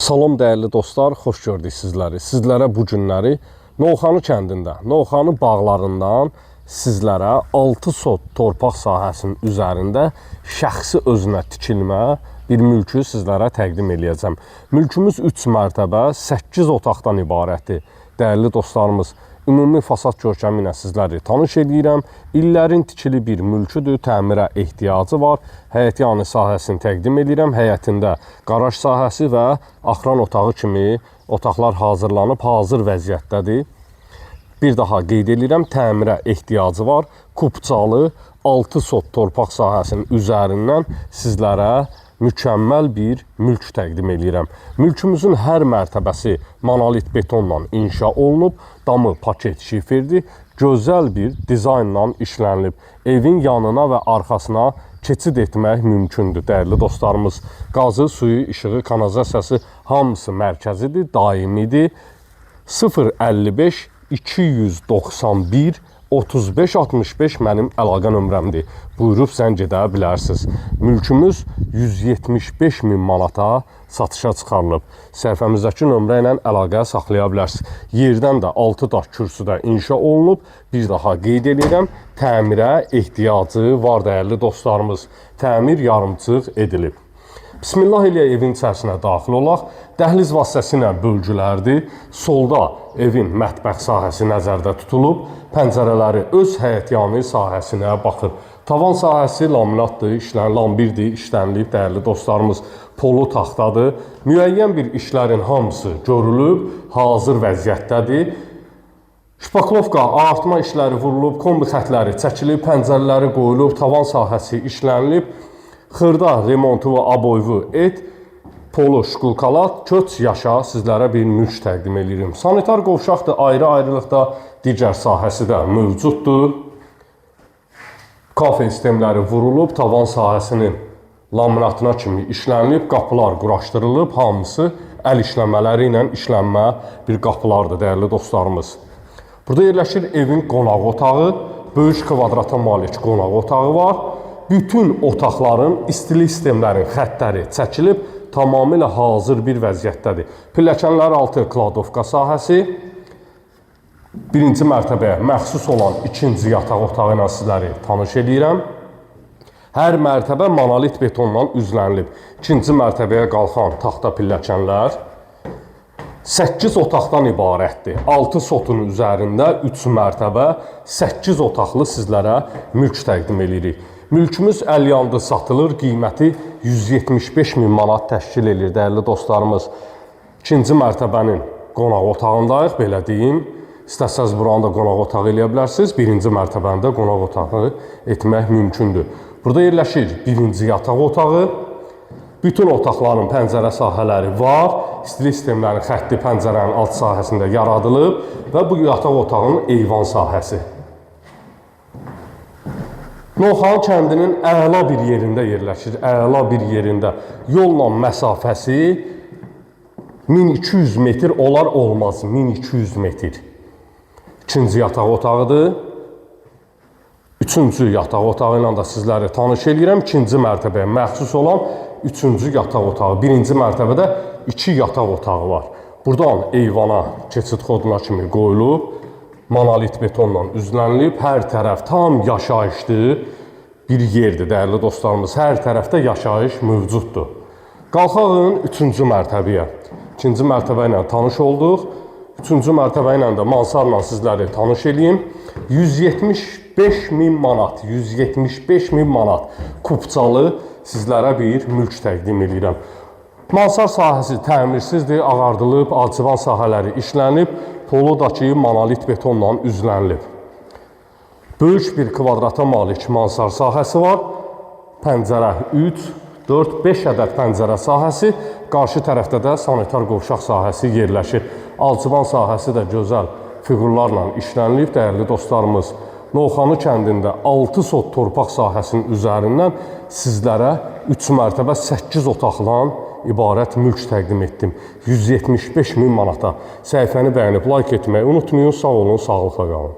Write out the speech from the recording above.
Salam dəyərli dostlar, xoş gördük sizləri. Sizlərə bu günləri Novxanı kəndində, Novxanı bağlarından sizlərə 6 sot torpaq sahəsinin üzərində şəxsi özünə tikilmə bir mülkü sizlərə təqdim eləyəcəm. Mülkümüz 3 mərtəbə, 8 otaqdan ibarətdir. Dəyərli dostlarımız, ümumi fasad görkəmi ilə sizləri tanış edirəm. İllərin tikili bir mülküdür, təmirə ehtiyacı var. Həyətyanı sahəsini təqdim edirəm. Həyətində qaraj sahəsi və axran otağı kimi otaqlar hazırlanıb, hazır vəziyyətdədir. Bir daha qeyd edirəm, təmirə ehtiyacı var. Kupçalı 6 sot torpaq sahəsinin üzərindən sizlərə mükəmməl bir mülk təqdim edirəm. Mülkümüzün hər mərtəbəsi monolit betonla inşa olunub, damı paket şiferdir, gözəl bir dizaynla işlənilib. Evin yanına və arxasına keçid etmək mümkündür, dəyərli dostlarımız. Qazı, suyu, işığı, kanalizasiyası hamısı mərkəzidir, daimidir. 055 291 3565 mənim əlaqə nömrəmdir. Buyurub zəng edə bilərsiniz. Mülkümüz 175 min manata satışa çıxarılıb. Səhifəmizdəki nömrə ilə əlaqə saxlaya bilərsiniz. Yerdən də 6 daş kürsüdə inşa olunub. Bir daha qeyd edirəm, təmirə ehtiyacı var dəyərli dostlarımız. Təmir yarımçıq edilib. Bismillah ilə evin içərisinə daxil olaq. Dəhliz vasitəsilə bölgülərdir. Solda evin mətbəx sahəsi nəzərdə tutulub. Pəncərələri öz həyətyanı sahəsinə baxır. Tavan sahəsi laminatdır, lambirdir, işlənilib dəyərli dostlarımız. Polu taxtadır. Müəyyən bir işlərin hamısı görülüb, hazır vəziyyətdədir. Şpaklovka, artma işləri vurulub, kombi xətləri çəkilib, pəncərələri qoyulub, tavan sahəsi işlənilib. Xırda remontu və aboyvu et, polu şkulkalat, köç yaşa sizlərə bir mülk təqdim edirim. Sanitar qovşaqdır, ayrı-ayrılıqda digər sahəsi də mövcuddur. Kafe sistemləri vurulub, tavan sahəsinin laminatına kimi işlənilib, qapılar quraşdırılıb, hamısı əl işləmələri ilə işlənmə bir qapılardır, dəyərli dostlarımız. Burada yerləşir evin qonaq otağı, böyük kvadrata malik qonaq otağı var. Bütün otaqların istili sistemlərin xəttləri çəkilib, tamamilə hazır bir vəziyyətdədir. Pilləkənlər altı kladovka sahəsi, birinci mərtəbəyə məxsus olan ikinci yataq otağı ilə sizləri tanış edirəm. Hər mərtəbə monolit betonla üzlənilib. İkinci mərtəbəyə qalxan taxta pilləkənlər 8 otaqdan ibarətdir. 6 sotun üzərində 3 mərtəbə 8 otaqlı sizlərə mülk təqdim edirik. Mülkümüz əlyandı satılır, qiyməti 175 min manat təşkil edir, dəyərli dostlarımız. İkinci mərtəbənin qonaq otağındayıq, belə deyim. İstəsəz buranı da qonaq otağı eləyə bilərsiniz, birinci mərtəbəndə qonaq otağı etmək mümkündür. Burada yerləşir birinci yataq otağı. Bütün otaqların pəncərə sahələri var. İstili sistemlərin xətti pəncərənin alt sahəsində yaradılıb və bu yataq otağının eyvan sahəsi. Novxanı kəndinin əla bir yerində yerləşir, əla bir yerində. Yolla məsafəsi 1200 metr olar olmaz, 1200 metr. İkinci yataq otağıdır. Üçüncü yataq otağı ilə də sizləri tanış edirəm. İkinci mərtəbəyə məxsus olan üçüncü yataq otağı. Birinci mərtəbədə 2 yataq otağı var. Buradan eyvana keçid xoduna kimi qoyulub. Monolit betonla üzlənilib, hər tərəf tam yaşayışlı bir yerdir, dəyərli dostlarımız. Hər tərəfdə yaşayış mövcuddur. Qalxağın 3-cü mərtəbəyə. 2-ci mərtəbə ilə tanış olduq. 3-cü mərtəbə ilə də mansarla sizləri tanış edeyim. 175 min manat, 175 min manat kupçalı sizlərə bir mülk təqdim edirəm. Mansar sahəsi təmirsizdir, ağardılıb, alçıvan sahələri işlənib, poludakı monolit betonla üzlənilib. Böyük bir kvadrata malik mansar sahəsi var. Pəncərə 3, 4, 5 ədəd pəncərə sahəsi. Qarşı tərəfdə də sanitar qovşaq sahəsi yerləşir. Alçıvan sahəsi də gözəl fiqurlarla işlənilib, dəyərli dostlarımız. Novxanı kəndində 6 sot torpaq sahəsinin üzərindən sizlərə 3 mərtəbə 8 otaqla ibarət mülk təqdim etdim. 175 min manata. Səhifəni bəyənib like etməyi unutmayın. Sağ olun, sağlıqla qalın.